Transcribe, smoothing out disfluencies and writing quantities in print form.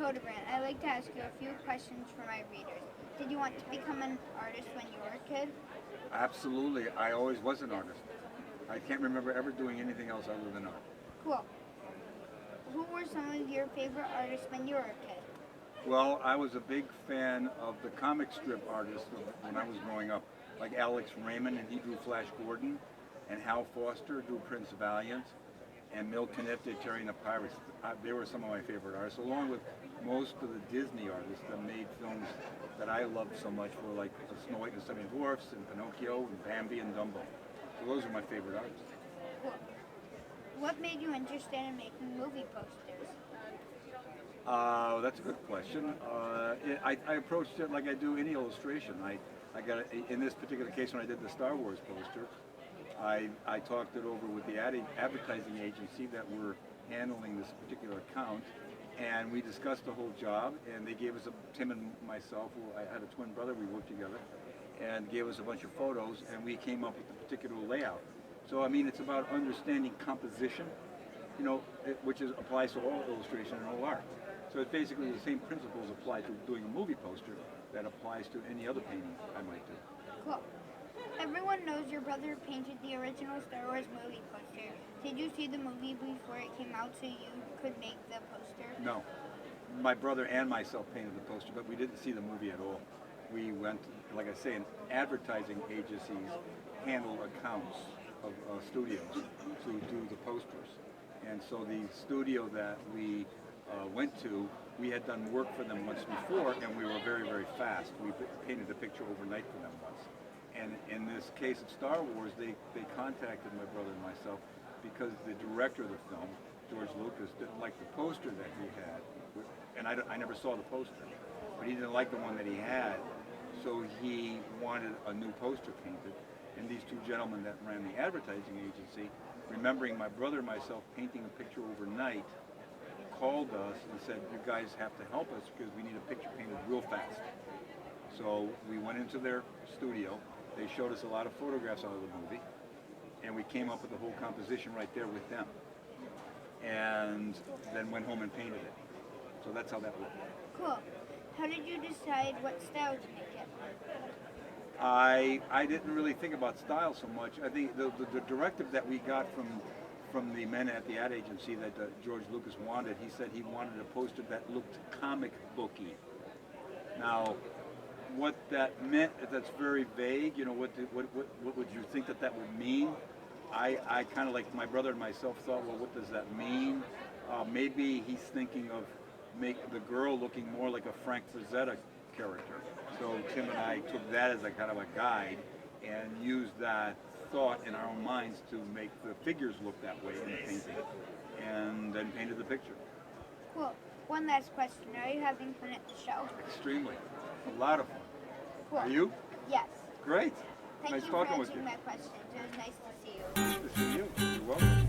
Hildebrandt. I'd like to ask you a few questions for my readers. Did you want to become an artist when you were a kid? Absolutely. I always was an artist. I can't remember ever doing anything else other than art. Cool. Who were some of your favorite artists when you were a kid? Well, I was a big fan of the comic strip artists when I was growing up, like Alex Raymond, and he drew Flash Gordon, and Hal Foster drew Prince Valiant, and Mill Kniff did Terry and the Pirates. They were some of my favorite artists, along with most of the Disney artists that made films that I loved so much, were like Snow White and the Seven Dwarfs, and Pinocchio, and Bambi, and Dumbo. So those are my favorite artists. Cool. What made you interested in making movie posters? That's a good question. I approached it like I do any illustration. I got in this particular case when I did the Star Wars poster. I talked it over with the advertising agency that were handling this particular account, and we discussed the whole job. And they gave us Tim and myself. I had a twin brother. We worked together, and gave us a bunch of photos, and we came up with the particular layout. So I mean, it's about understanding composition, which applies to all illustration and all art. So it's basically the same principles apply to doing a movie poster that applies to any other painting I might do. Cool. Everyone knows your brother painted the original Star Wars movie poster. Did you see the movie before it came out so you could make the poster? No. My brother and myself painted the poster, but we didn't see the movie at all. We went, like I say, advertising agencies handle accounts of studios to do the posters. And so the studio that we went to, we had done work for them once before, and we were very, very fast. We painted the picture overnight for them once. And in this case of Star Wars, they contacted my brother and myself because the director of the film, George Lucas, didn't like the poster that he had. And I never saw the poster, but he didn't like the one that he had. So he wanted a new poster painted. And these two gentlemen that ran the advertising agency, remembering my brother and myself painting a picture overnight, called us and said, you guys have to help us because we need a picture painted real fast. So we went into their studio. They showed us a lot of photographs out of the movie, and we came up with the whole composition right there with them. And then went home and painted it. So that's how that worked. Cool. How did you decide what style to make it? I didn't really think about style so much. I think the directive that we got from the men at the ad agency that George Lucas wanted, he said he wanted a poster that looked comic booky. Now, what that meant, that's very vague. What would you think that would mean? I kind of, like my brother and myself, thought, well, what does that mean? Maybe he's thinking of make the girl looking more like a Frank Frazetta character. So Tim and I took that as a kind of a guide and used that thought in our own minds to make the figures look that way in the painting, and then painted the picture. Cool. One last question. Are you having fun at the show? Extremely. A lot of fun. Cool. Are you? Yes. Great. Thank Nice you talking for with you. answering my questions. It was nice to see you. Nice to see you. You're welcome.